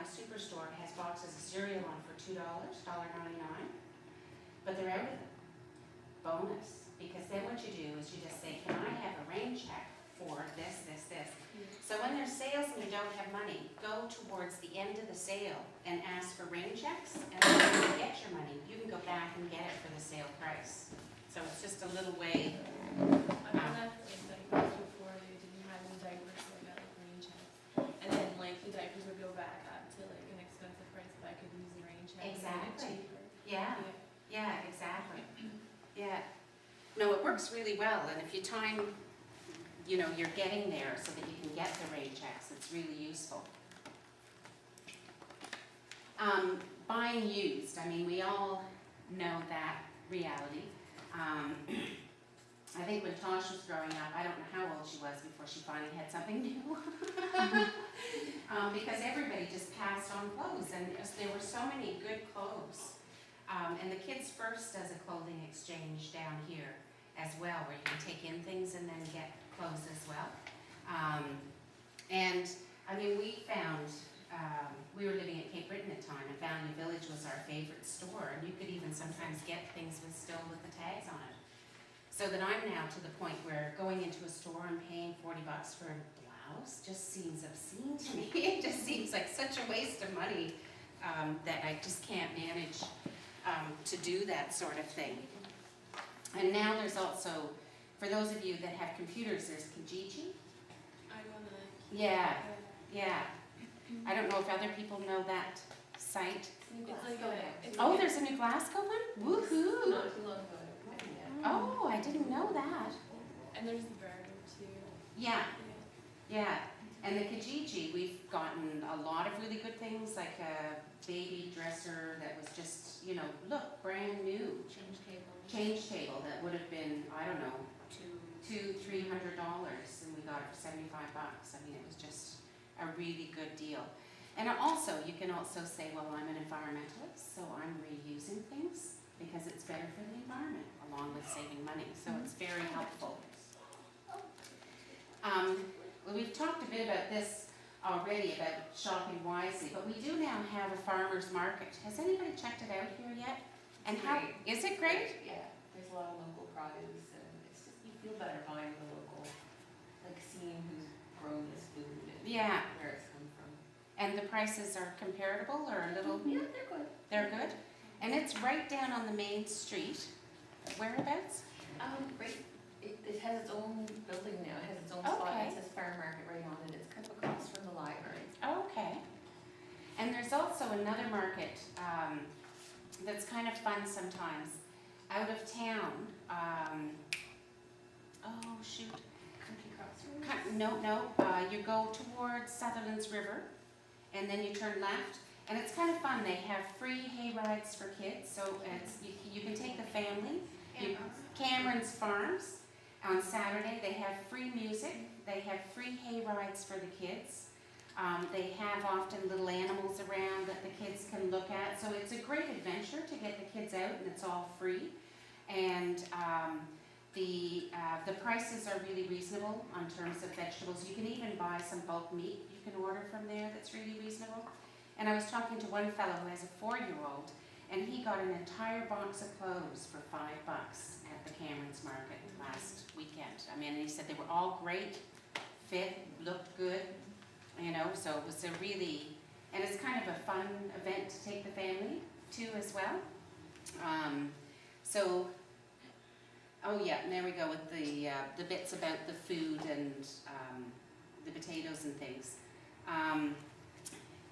superstore has boxes of cereal on for $2, $1.99, but they're out of it. Bonus, because then what you do is you just say, can I have a rain check for this, this, this? So when there's sales and you don't have money, go towards the end of the sale and ask for rain checks, and then when you get your money, you can go back and get it for the sale price. So it's just a little way. I know that like before they didn't have any diapers, so I got like rain checks. And then like the diapers would go back up to like an expensive price if I could use the rain check. Exactly. Yeah. Yeah, exactly. Yeah. No, it works really well, and if you time, you know, you're getting there so that you can get the rain checks, it's really useful. Buying used, I mean, we all know that reality. I think when Tosh was growing up, I don't know how old she was before she finally had something new. Because everybody just passed on clothes, and there were so many good clothes. And the Kids First does a clothing exchange down here as well, where you can take in things and then get clothes as well. And I mean, we found, we were living at Cape Breton at the time, and Value Village was our favorite store, and you could even sometimes get things still with the tags on it. So that I'm now to the point where going into a store and paying $40 for a blouse just seems obscene to me. It just seems like such a waste of money that I just can't manage to do that sort of thing. And now there's also, for those of you that have computers, there's Kijiji. I know that. Yeah, yeah. I don't know if other people know that site. Oh, there's a new Glasgow one? Woohoo! Not too long ago. Oh, I didn't know that. And there's the burger too. Yeah, yeah. And the Kijiji, we've gotten a lot of really good things, like a baby dresser that was just, you know, look, brand new. Change table that would have been, I don't know, $200-300, and we got it for $75. I mean, it was just a really good deal. And also, you can also say, well, I'm an environmentalist, so I'm reusing things because it's better for the environment, along with saving money. So it's very helpful. Well, we've talked a bit about this already, about shopping wisely, but we do now have a farmer's market. Has anybody checked it out here yet? And how, is it great? Yeah, there's a lot of local produce, and it's just, you feel better buying the local, like seeing who's grown this food and where it's come from. And the prices are comparable or a little? Yeah, they're good. They're good? And it's right down on the main street. Whereabouts? Right, it has its own building now, it has its own spot, Okay. it says farm market right on it, it's kind of across from the library. Okay. And there's also another market that's kind of fun sometimes, out of town. Oh, shoot. Country Crossroads? No, you go towards Sutherland's River, and then you turn left, and it's kind of fun. They have free hay rides for kids, so it's you can take the family. Cameron's Farms on Saturday. They have free music. They have free hay rides for the kids. They have often little animals around that the kids can look at. So it's a great adventure to get the kids out, and it's all free. And the prices are really reasonable in terms of vegetables. You can even buy some bulk meat you can order from there that's really reasonable. And I was talking to one fellow who has a 4-year-old, and he got an entire box of clothes for $5 at the Cameron's Market last weekend. I mean, and he said they were all great, fit, looked good, you know, so it was a really, and it's kind of a fun event to take the family to as well. Oh yeah, and there we go with the bits about the food and the potatoes and things.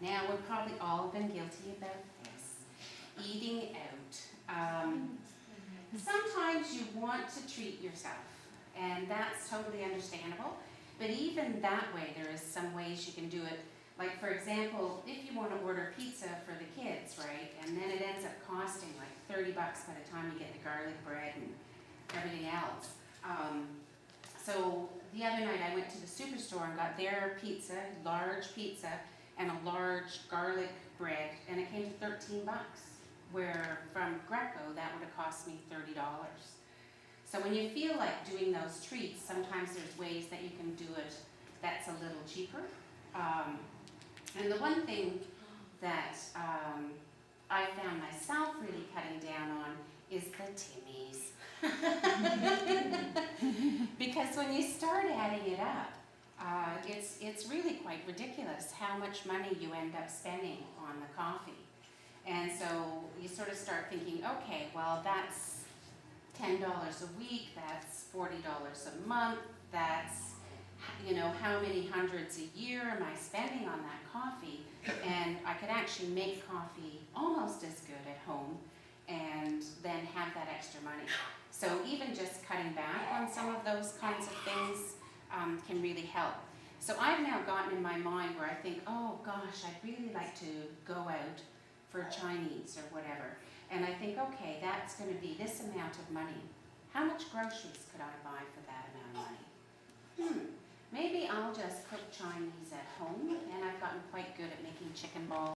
Now, we've probably all been guilty about this, eating out. Sometimes you want to treat yourself, and that's totally understandable, but even that way, there is some ways you can do it. Like, for example, if you want to order pizza for the kids, right, and then it ends up costing like $30 by the time you get the garlic bread and everything else. So the other night I went to the superstore and got their pizza, large pizza, and a large garlic bread, and it came to $13, where from Greco that would have cost me $30. So when you feel like doing those treats, sometimes there's ways that you can do it that's a little cheaper. And the one thing that I found myself really cutting down on is the Timmies. Because when you start adding it up, it's really quite ridiculous how much money you end up spending on the coffee. And so you sort of start thinking, okay, well that's $10 a week, that's $40 a month, that's, you know, how many hundreds a year am I spending on that coffee? And I could actually make coffee almost as good at home and then have that extra money. So even just cutting back on some of those kinds of things can really help. So I've now gotten in my mind where I think, oh gosh, I'd really like to go out for Chinese or whatever. And I think, okay, that's going to be this amount of money. How much groceries could I buy for that amount of money? Maybe I'll just cook Chinese at home, and I've gotten quite good at making chicken balls.